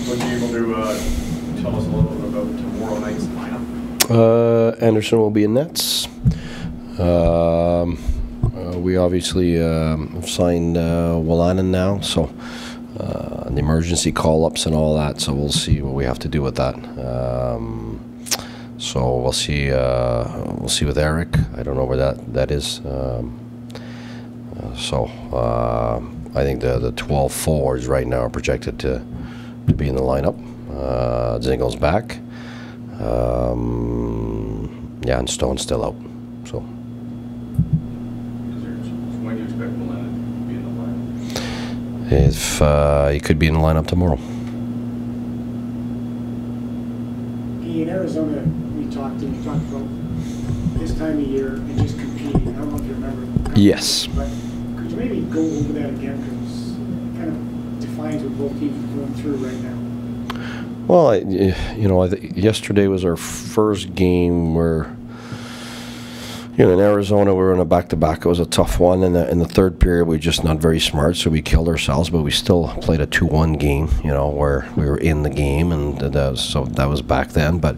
Would you be able to tell us a little bit about tomorrow night's lineup? Anderson will be in nets. We obviously have signed Wolanin now, so the emergency call-ups and all that. So we'll see what we have to do with that. So we'll see. We'll see with Eric. I don't know where that is. I think the 12 forwards right now are projected to be in the lineup. Zingel's back. Yeah, and Stone's still out. So. When do you expect Wolanin to be in the lineup? If he could be in the lineup tomorrow. In Arizona, you talked about this time of year and just competing. I don't know if you remember. Yes. But could you maybe go over that again, because it kind of defines what both teams are going through right now? Well, I think yesterday was our first game where, in Arizona we were in a back-to-back. It was a tough one. In the third period, we were just not very smart, so we killed ourselves. But we still played a 2-1 game, where we were in the game, and that was back then. But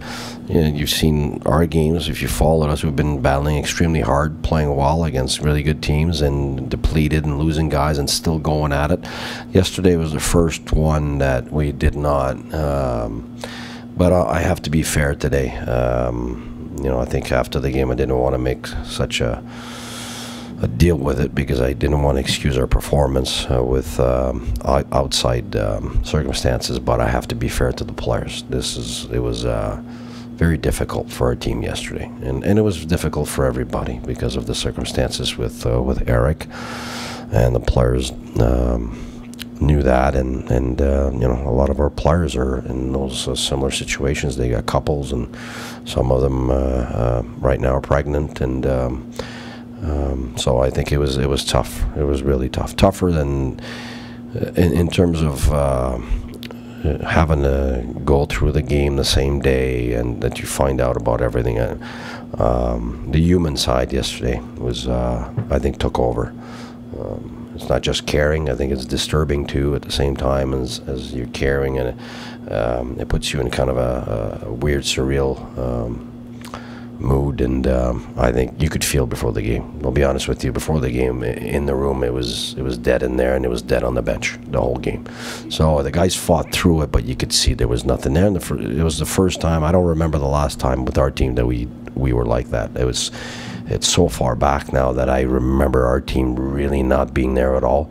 you've seen our games. If you followed us, we've been battling extremely hard, playing well against really good teams, and depleted and losing guys, and still going at it. Yesterday was the first one that we did not. But I have to be fair today. I think after the game I didn't want to make such a deal with it, because I didn't want to excuse our performance with outside circumstances. But I have to be fair to the players. It was very difficult for our team yesterday, and it was difficult for everybody because of the circumstances with Eric, and the players knew that, and a lot of our players are in those similar situations. They got couples, and some of them right now are pregnant, and so I think it was tough. It was really tough, tougher than in terms of having to go through the game the same day, and that you find out about everything. The human side yesterday was, I think, took over. It's not just caring. I think it's disturbing too at the same time as you're caring, and it puts you in kind of a weird, surreal mood. And I think you could feel before the game. I'll be honest with you. Before the game, in the room, it was dead in there, and it was dead on the bench the whole game. So the guys fought through it, but you could see there was nothing there. And it was the first time. I don't remember the last time with our team that we were like that. It's so far back now that I remember our team really not being there at all.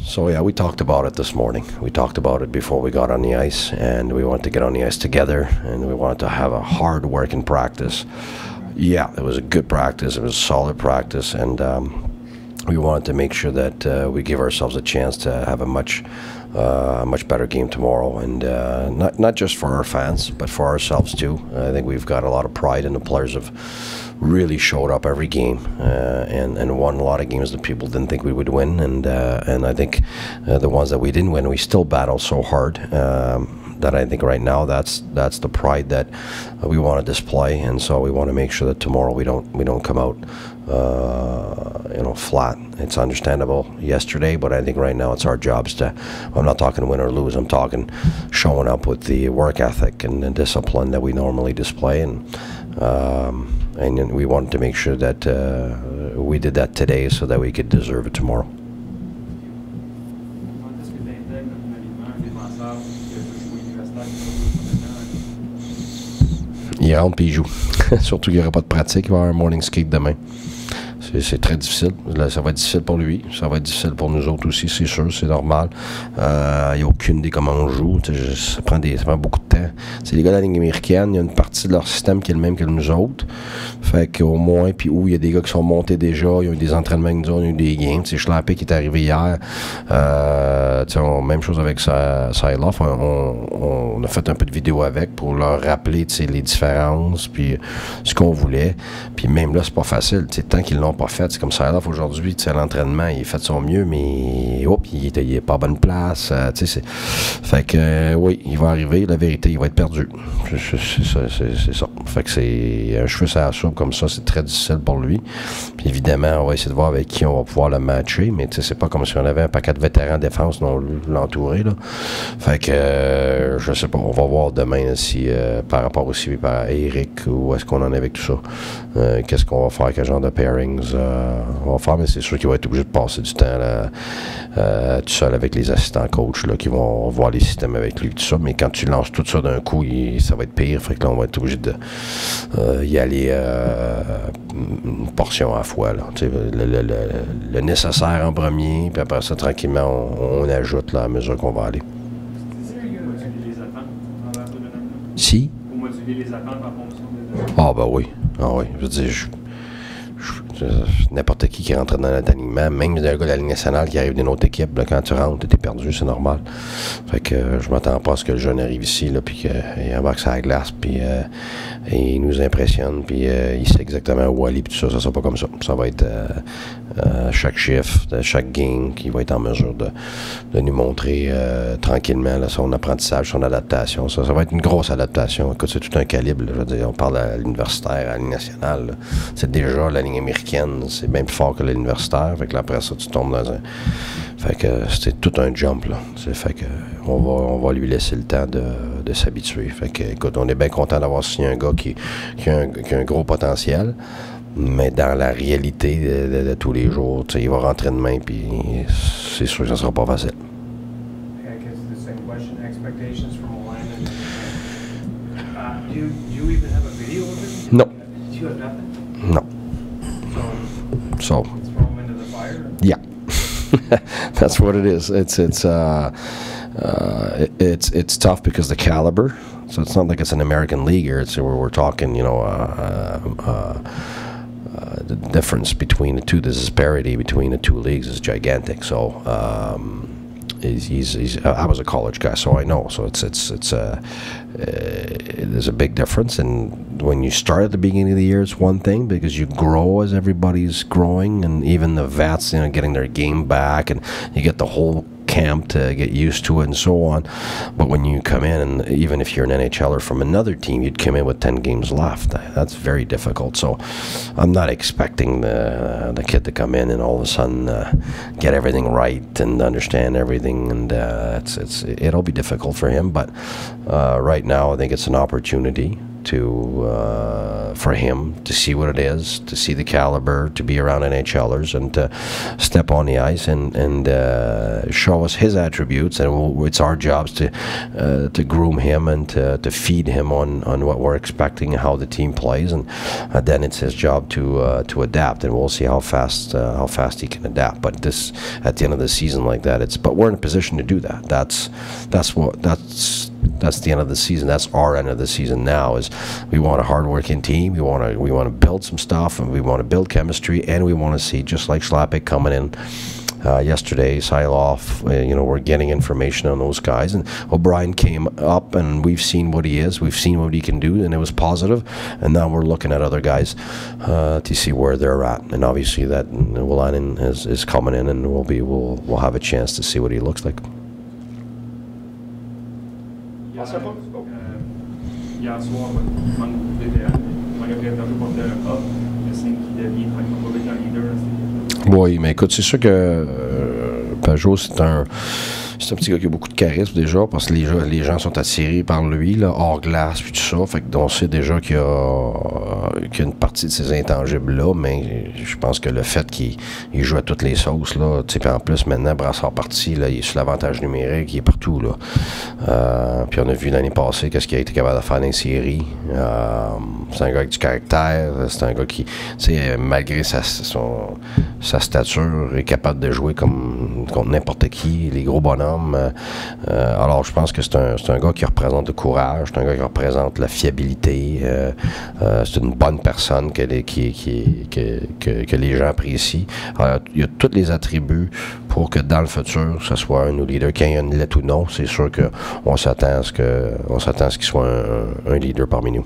So yeah, we talked about it this morning. We talked about it before we got on the ice, and we wanted to get on the ice together, and we wanted to have a hard working practice. Yeah, it was a good practice. It was a solid practice, and we wanted to make sure that we give ourselves a chance to have a much better game tomorrow, and not just for our fans, but for ourselves too. I think we've got a lot of pride, and the players have really showed up every game and won a lot of games that people didn't think we would win, and I think the ones that we didn't win, we still battle so hard. That I think right now that's the pride that we want to display, and so we want to make sure that tomorrow we don't come out flat. It's understandable yesterday, but I think right now it's our jobs to. I'm not talking win or lose. I'm talking showing up with the work ethic and the discipline that we normally display, and we wanted to make sure that we did that today so that we could deserve it tomorrow. Il rentre puis il joue. Surtout qu'il n'y aura pas de pratique. Il va y avoir un morning skate demain. C'est très difficile. Là, ça va être difficile pour lui. Ça va être difficile pour nous autres aussi, c'est sûr. C'est normal. Il n'y a aucune idée comment on joue. Ça prend beaucoup de temps. Les gars de la Ligue américaine, il y a une partie de leur système qui est le même que nous autres. Fait qu'au moins, puis où il y a des gars qui sont montés déjà, ils ont eu des entraînements avec nous autres, ils ont eu des games. Schlappé qui est arrivé hier. Même chose avec Sailoff. On a fait un peu de vidéo avec pour leur rappeler les différences, puis ce qu'on voulait. Puis même là, c'est pas facile. Tant qu'ils l'ont pas pas fait. C'est comme ça, là, aujourd'hui, à l'entraînement, il fait de son mieux, mais il est pas à bonne place. Fait que, oui, il va arriver, la vérité, il va être perdu. C'est ça. Fait que c'est un cheveu sur la soupe comme ça, c'est très difficile pour lui. Puis évidemment, on va essayer de voir avec qui on va pouvoir le matcher, mais c'est pas comme si on avait un paquet de vétérans de défense non l'entourer, là. Fait que, je sais pas, on va voir demain si, par rapport aussi par Eric, où est-ce qu'on en est avec tout ça. Qu'est-ce qu'on va faire, quel genre de pairings on va faire, mais c'est sûr qu'il va être obligé de passer du temps là, tout seul avec les assistants coach là, qui vont voir les systèmes avec lui, tout ça. Mais quand tu lances tout ça d'un coup, ça va être pire. Fait que là, on va être obligé de y aller une portion à la fois. Là. Le nécessaire en premier, puis après ça, tranquillement, on ajoute là, à mesure qu'on va aller. Si? Pour moduler les attentes en fonction de... Ah, ben oui. Ah oui. Je veux dire, n'importe qui rentre dans l'alignement, même un gars de la Ligue nationale qui arrive d'une autre équipe, là, quand tu rentres, t'es perdu, c'est normal. Fait que je m'attends pas à ce que le jeune arrive ici, là, puis qu'il embarque sur la glace, puis il nous impressionne, puis il sait exactement où aller, puis tout ça, ça sera pas comme ça. Ça va être chaque shift, chaque game, qui va être en mesure de nous montrer tranquillement là, son apprentissage, son adaptation. Ça va être une grosse adaptation. Écoute, c'est tout un calibre. Là, je veux dire, on parle à l'universitaire, à la Ligue nationale. Là. C'est déjà la Ligue américaine, c'est bien plus fort que l'universitaire. Fait que là, après ça, tu tombes dans un... Fait que c'est tout un jump, là. Fait que on va lui laisser le temps de s'habituer. Fait que, écoute, on est bien content d'avoir signé un gars qui a un gros potentiel. Mais dans la réalité de tous les jours, il va rentrer demain, puis c'est sûr que ça ne sera pas facile. I guess the same question, expectations from Wolanin. Do you even have a video of it? No. Do you have nothing? No. So. Let's throw him into the fire? Yeah. That's what it is. It's tough because the caliber. So it's not like it's an American league here. It's where we're talking, the difference between the two, the disparity between the two leagues is gigantic. So I was a college guy, so I know. So there's a big difference. And when you start at the beginning of the year, it's one thing because you grow as everybody's growing, and even the vets, getting their game back, and you get the whole camp to get used to it and so on. But when you come in, and even if you're an NHLer from another team, you'd come in with 10 games left. That's very difficult. So I'm not expecting the kid to come in and all of a sudden get everything right and understand everything, and it'll be difficult for him. But right now, I think it's an opportunity for him to see what it is, to see the caliber, to be around NHLers, and to step on the ice and show us his attributes. And it's our jobs to groom him and to feed him on what we're expecting, how the team plays, and then it's his job to adapt. And we'll see how fast he can adapt. But this, at the end of the season like that, but we're in a position to do that. That's the end of the season. That's our end of the season now. Is we want a hard-working team. We want to build some stuff, and we want to build chemistry, and we want to see, just like Schlappick coming in yesterday, Siloff. We're getting information on those guys, and O'Brien came up, and we've seen what he is. We've seen what he can do, and it was positive. And now we're looking at other guys to see where they're at. And obviously, that Wolanin is coming in, and we'll have a chance to see what he looks like. Hier soir, votre vétéran, Mario Guerrero contre A, le 5 qui devient tranquillement un leader. Oui, mais écoute, c'est sûr que Pajot, c'est un petit gars qui a beaucoup de charisme déjà, parce que les gens sont attirés par lui, là, hors glace, puis tout ça. Fait que on sait déjà qu'il y a une partie de ces intangibles-là, mais je pense que le fait qu'il joue à toutes les sauces, là, tu sais, en plus, maintenant, Brassard parti, là, il est sur l'avantage numérique, il est partout, là. Puis on a vu l'année passée qu'est-ce qu'il a été capable de faire dans les séries. C'est un gars avec du caractère, c'est un gars qui, tu sais, malgré sa stature, est capable de jouer contre n'importe qui, les gros bonhommes. Alors, je pense que c'est un gars qui représente le courage, c'est un gars qui représente la fiabilité, c'est une bonne personne que les gens apprécient. Alors, il y a tous les attributs pour que dans le futur, ce soit un de nos leaders. Quand il y a une lettre ou non, c'est sûr qu'on s'attend à ce qu'il soit un leader parmi nous.